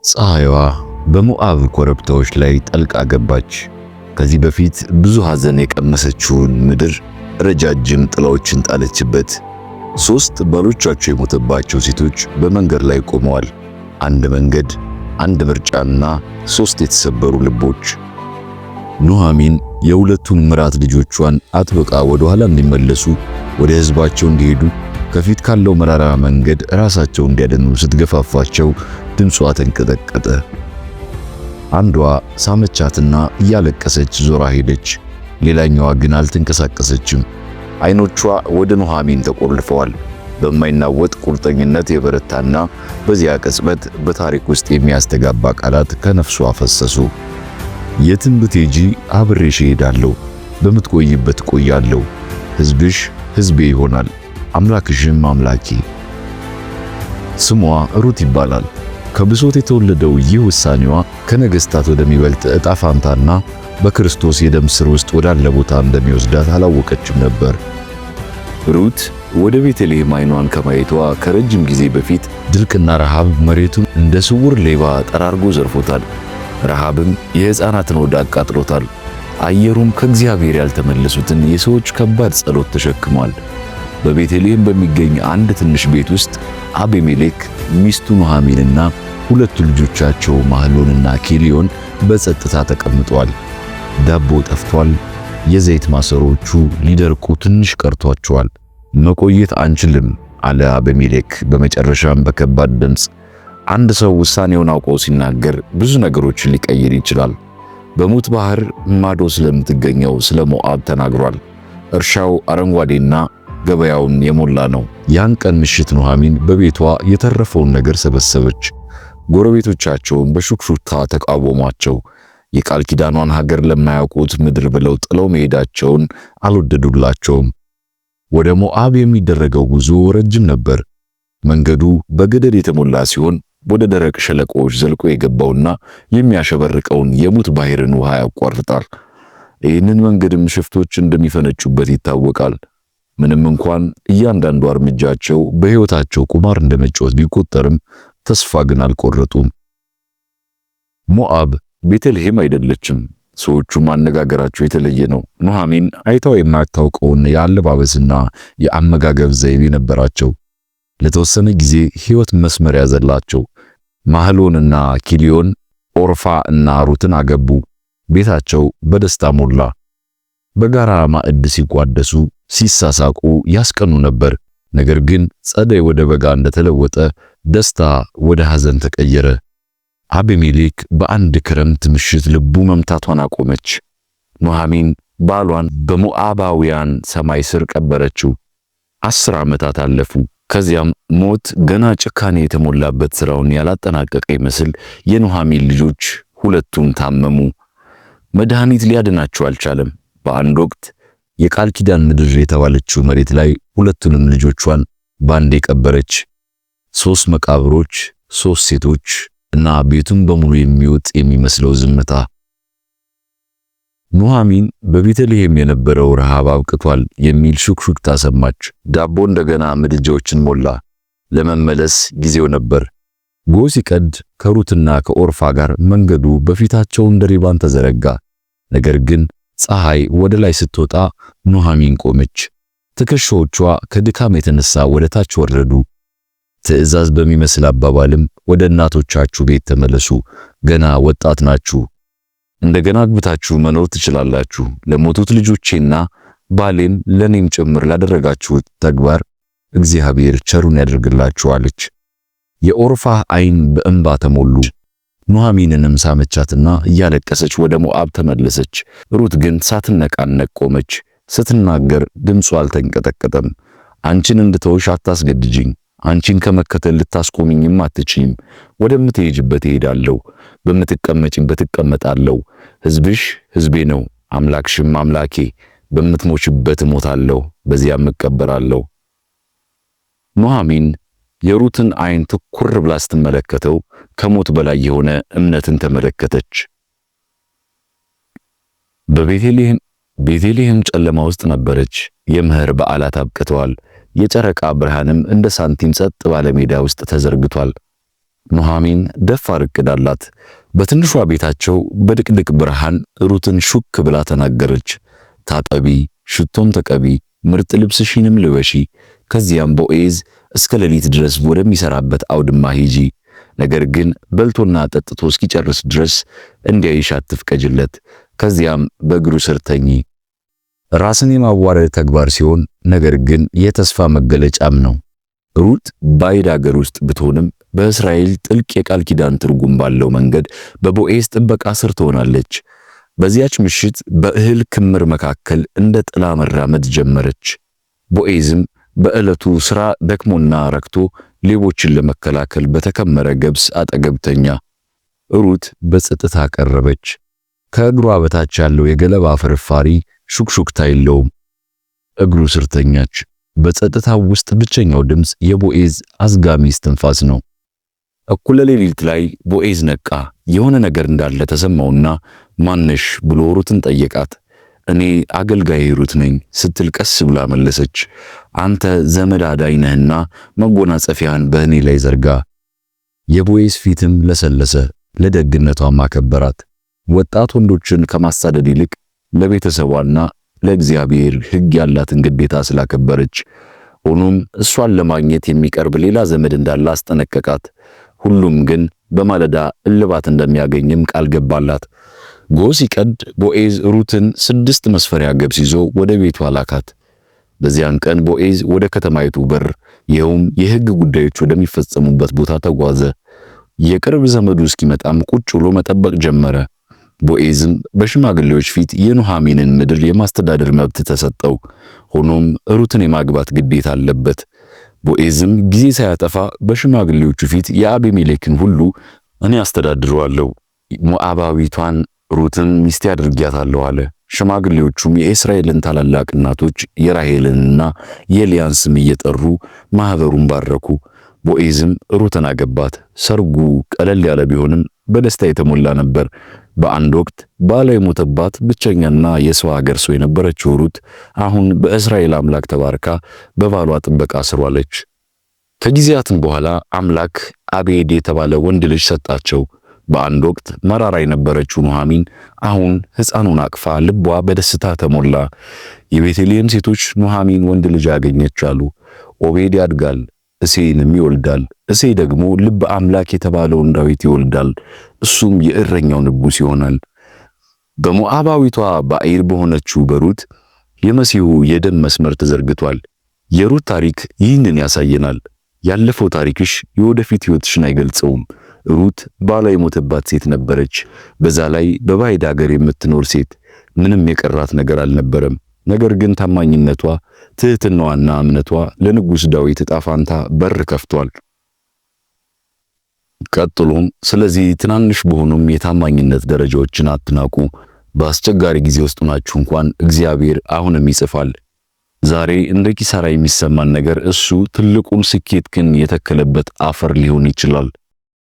ፀሐይዋ በሞዓብ ኮረብታዎች ላይ ጠልቃ ገባች። ከዚህ በፊት ብዙ ሐዘን የቀመሰችውን ምድር ረጃጅም ጥላዎችን ጣለችበት። 3 ባሎቻቸው የሞተባቸው ሴቶች በመንገድ ላይ ቆመዋል። አንድ መንገድ፣ አንድ ምርጫና 3 የተሰበሩ ልቦች። ኑኃሚን የሁለቱን ምራት ልጆቿን አጥብቃ ወደ ኋላ እንዲመለሱ፣ ወደ ሕዝባቸው እንዲሄዱ፣ ከፊት ካለው መራራ መንገድ ራሳቸው እንዲያደኑ ስትገፋፋቸው ድምጿ ተንቀጠቀጠ። አንዷ ሳመቻትና እያለቀሰች ዞራ ሄደች። ሌላኛዋ ግን አልተንቀሳቀሰችም። አይኖቿ ወደ ኑኃሚን ተቆልፈዋል። በማይናወጥ ቁርጠኝነት የበረታና በዚያ ቅጽበት በታሪክ ውስጥ የሚያስተጋባ ቃላት ከነፍሷ ፈሰሱ። የትም ብትሄጂ አብሬሽ እሄዳለሁ፣ በምትቆይበት እቆያለሁ። ሕዝብሽ ሕዝቤ ይሆናል፣ አምላክሽም አምላኬ። ስሟ ሩት ይባላል። ከብሶት የተወለደው ይህ ውሳኔዋ ከነገሥታት ወደሚበልጥ ዕጣ ፋንታና በክርስቶስ የደም ሥር ውስጥ ወዳለ ቦታ እንደሚወስዳት አላወቀችም ነበር። ሩት ወደ ቤተልሔም ዓይኗን ከማየቷ ከረጅም ጊዜ በፊት ድርቅና ረሃብ መሬቱን እንደ ስውር ሌባ ጠራርጎ ዘርፎታል። ረሃብም የሕፃናትን ሆድ አቃጥሎታል። አየሩም ከእግዚአብሔር ያልተመለሱትን የሰዎች ከባድ ጸሎት ተሸክሟል። በቤተልሔም በሚገኝ አንድ ትንሽ ቤት ውስጥ አቤሜሌክ፣ ሚስቱ ኑኃሚንና 2 ልጆቻቸው ማህሎንና ኬሊዮን በጸጥታ ተቀምጠዋል። ዳቦ ጠፍቷል። የዘይት ማሰሮቹ ሊደርቁ ትንሽ ቀርቷቸዋል። መቆየት አንችልም አለ አቤሜሌክ በመጨረሻም በከባድ ድምፅ። አንድ ሰው ውሳኔውን አውቆ ሲናገር ብዙ ነገሮችን ሊቀይር ይችላል። በሙት ባህር ማዶ ስለምትገኘው ስለ ሞዓብ ተናግሯል። እርሻው አረንጓዴና ገበያውን የሞላ ነው። ያን ቀን ምሽት ኑኃሚን በቤቷ የተረፈውን ነገር ሰበሰበች። ጎረቤቶቻቸውን በሹክሹክታ ተቃወሟቸው። የቃል ኪዳኗን ሀገር ለማያውቁት ምድር ብለው ጥለው መሄዳቸውን አልወደዱላቸውም። ወደ ሞዓብ የሚደረገው ጉዞ ረጅም ነበር። መንገዱ በገደል የተሞላ ሲሆን ወደ ደረቅ ሸለቆዎች ዘልቆ የገባውና የሚያሸበርቀውን የሙት ባህርን ውሃ ያቋርጣል። ይህንን መንገድም ሽፍቶች እንደሚፈነጩበት ይታወቃል። ምንም እንኳን እያንዳንዱ እርምጃቸው በሕይወታቸው ቁማር እንደመጫወት ቢቆጠርም ተስፋ ግን አልቆረጡም። ሞዓብ ቤተልሔም አይደለችም። ሰዎቹ ማነጋገራቸው የተለየ ነው። ኑኃሚን አይታው የማታውቀውን የአለባበስና የአመጋገብ ዘይቤ ነበራቸው። ለተወሰነ ጊዜ ሕይወት መስመር ያዘላቸው። ማህሎንና ኬሊዮን ኦርፋ እና ሩትን አገቡ። ቤታቸው በደስታ ሞላ። በጋራ ማዕድ ሲቋደሱ፣ ሲሳሳቁ ያስቀኑ ነበር። ነገር ግን ጸደይ ወደ በጋ እንደተለወጠ ደስታ ወደ ሐዘን ተቀየረ። አቤሜሌክ በአንድ ክረምት ምሽት ልቡ መምታቷን አቆመች። ኑኃሚን ባሏን በሞዓባውያን ሰማይ ስር ቀበረችው። 10 ዓመታት አለፉ። ከዚያም ሞት ገና ጭካኔ የተሞላበት ሥራውን ያላጠናቀቀ ይመስል የኑኃሚን ልጆች ሁለቱም ታመሙ። መድኃኒት ሊያድናቸው አልቻለም። በአንድ ወቅት የቃል ኪዳን ምድር የተባለችው መሬት ላይ ሁለቱንም ልጆቿን ባንዴ ቀበረች። 3 መቃብሮች፣ 3 ሴቶች እና ቤቱን በሙሉ የሚውጥ የሚመስለው ዝምታ። ኑኃሚን በቤተልሔም የነበረው ረሃብ አብቅቷል የሚል ሹክሹክታ ሰማች። ዳቦ እንደገና ምድጃዎችን ሞላ። ለመመለስ ጊዜው ነበር። ጎህ ሲቀድ ከሩትና ከኦርፋ ጋር መንገዱ በፊታቸው እንደ ሪባን ተዘረጋ። ነገር ግን ፀሐይ ወደ ላይ ስትወጣ ኑኃሚን ቆመች። ትከሻዎቿ ከድካም የተነሳ ወደ ታች ወረዱ። ትዕዛዝ በሚመስል አባባልም ወደ እናቶቻችሁ ቤት ተመለሱ፣ ገና ወጣት ናችሁ፣ እንደገና አግብታችሁ መኖር ትችላላችሁ። ለሞቱት ልጆቼና ባሌም ለኔም ጭምር ላደረጋችሁት ተግባር እግዚአብሔር ቸሩን ያደርግላችኋለች። የኦርፋ ዓይን በእንባ ተሞሉ። ኑኃሚንንም ሳመቻትና እያለቀሰች ወደ ሞዓብ ተመለሰች። ሩት ግን ሳትነቃነቅ ቆመች። ስትናገር ድምጿ አልተንቀጠቀጠም። አንቺን እንድተውሽ አታስገድጂኝ። አንቺን ከመከተል ልታስቆሚኝም አትችይም። ወደምትሄጂበት እሄዳለሁ፣ በምትቀመጪበት እቀመጣለሁ። ሕዝብሽ ሕዝቤ ነው፣ አምላክሽም አምላኬ። በምትሞችበት እሞታለሁ፣ በዚያም እቀበራለሁ። ኑኃሚን የሩትን ዓይን ትኩር ብላ ስትመለከተው ከሞት በላይ የሆነ እምነትን ተመለከተች። ቤተልሔም ጨለማ ውስጥ ነበረች። የመኸር በዓላት አብቅተዋል። የጨረቃ ብርሃንም እንደ ሳንቲም ጸጥ ባለ ሜዳ ውስጥ ተዘርግቷል። ኑሃሚን ደፋር እቅድ አላት። በትንሿ ቤታቸው በድቅድቅ ብርሃን ሩትን ሹክ ብላ ተናገረች። ታጠቢ፣ ሽቶም ተቀቢ፣ ምርጥ ልብስሽንም ልበሺ፣ ከዚያም ቦዔዝ እስከ ሌሊት ድረስ ወደሚሰራበት አውድማ ሂጂ። ነገር ግን በልቶና ጠጥቶ እስኪጨርስ ድረስ እንዲያይሽ አትፍቀጅለት። ከዚያም በእግሩ ስር ተኚ። ራስን የማዋረድ ተግባር ሲሆን ነገር ግን የተስፋ መገለጫም ነው። ሩት ባዕድ አገር ውስጥ ብትሆንም በእስራኤል ጥልቅ የቃል ኪዳን ትርጉም ባለው መንገድ በቦዔዝ ጥበቃ ስር ትሆናለች። በዚያች ምሽት በእህል ክምር መካከል እንደ ጥላ መራመድ ጀመረች። ቦዔዝም በዕለቱ ሥራ ደክሞና ረክቶ ሌቦችን ለመከላከል በተከመረ ገብስ አጠገብ ተኛ። ሩት በጸጥታ ቀረበች። ከእግሯ በታች ያለው የገለባ ፍርፋሪ ሹክሹክታ የለውም። እግሩ ስር ተኛች። በጸጥታው ውስጥ ብቸኛው ድምፅ የቦዔዝ አዝጋሚ እስትንፋስ ነው። እኩለ ሌሊት ላይ ቦዔዝ ነቃ። የሆነ ነገር እንዳለ ተሰማውና ማነሽ ብሎ ሩትን ጠየቃት። እኔ አገልጋይ ሩት ነኝ ስትል ቀስ ብላ መለሰች። አንተ ዘመድ አዳኝ ነህና መጎናጸፊያን በእኔ ላይ ዘርጋ። የቦዔዝ ፊትም ለሰለሰ፣ ለደግነቷም አከበራት። ወጣት ወንዶችን ከማሳደድ ይልቅ ለቤተሰቧና ለእግዚአብሔር ሕግ ያላትን ግዴታ ስላከበረች፣ ሆኖም እሷን ለማግኘት የሚቀርብ ሌላ ዘመድ እንዳለ አስጠነቀቃት። ሁሉም ግን በማለዳ እልባት እንደሚያገኝም ቃል ገባላት። ጎህ ሲቀድ ቦዔዝ ሩትን 6 መስፈሪያ ገብስ ይዞ ወደ ቤቱ አላካት። በዚያን ቀን ቦዔዝ ወደ ከተማይቱ በር፣ ይኸውም የሕግ ጉዳዮች ወደሚፈጸሙበት ቦታ ተጓዘ። የቅርብ ዘመዱ እስኪመጣም ቁጭ ብሎ መጠበቅ ጀመረ። ቦዔዝም በሽማግሌዎች ፊት የኑሃሚንን ምድር የማስተዳደር መብት ተሰጠው። ሆኖም ሩትን የማግባት ግዴታ አለበት። ቦዔዝም ጊዜ ሳያጠፋ በሽማግሌዎቹ ፊት የአቤሜሌክን ሁሉ እኔ አስተዳድረዋለሁ፣ ሞዓባዊቷን ሩትን ሚስቴ አድርጊያታለሁ አለ። ሽማግሌዎቹም የእስራኤልን ታላላቅ እናቶች የራሔልንና የልያን ስም እየጠሩ ማህበሩን ባረኩ። ቦዔዝም ሩትን አገባት። ሰርጉ ቀለል ያለ ቢሆንም በደስታ የተሞላ ነበር። በአንድ ወቅት ባሏ የሞተባት ብቸኛና የሰው ሀገር ሰው የነበረችው ሩት አሁን በእስራኤል አምላክ ተባርካ በባሏ ጥበቃ ስር ዋለች። ከጊዜያትም በኋላ አምላክ አቤድ የተባለ ወንድ ልጅ ሰጣቸው። በአንድ ወቅት መራራ የነበረችው ኑሃሚን አሁን ሕፃኑን አቅፋ ልቧ በደስታ ተሞላ። የቤተልሔም ሴቶች ኑሃሚን ወንድ ልጅ ያገኘች አሉ። ኦቤድ ያድጋል፣ እሴይንም ይወልዳል። እሴይ ደግሞ ልበ አምላክ የተባለውን ዳዊት ይወልዳል። እሱም የእረኛው ንጉሥ ይሆናል። በሞዓባዊቷ ባዕር በሆነችው በሩት የመሲሁ የደም መስመር ተዘርግቷል። የሩት ታሪክ ይህንን ያሳየናል። ያለፈው ታሪክሽ የወደፊት ሕይወትሽን አይገልጸውም። ሩት ባሏ የሞተባት ሴት ነበረች። በዛ ላይ በባዕድ አገር የምትኖር ሴት፣ ምንም የቀራት ነገር አልነበረም። ነገር ግን ታማኝነቷ፣ ትህትናዋና እምነቷ ለንጉሥ ዳዊት ዕጣ ፋንታ በር ከፍቷል። ቀጥሎም ስለዚህ ትናንሽ በሆኑም የታማኝነት ደረጃዎችን አትናቁ። በአስቸጋሪ ጊዜ ውስጥ ናችሁ እንኳን እግዚአብሔር አሁንም ይጽፋል። ዛሬ እንደ ኪሳራ የሚሰማን ነገር እሱ ትልቁን ስኬት ግን የተከለበት አፈር ሊሆን ይችላል።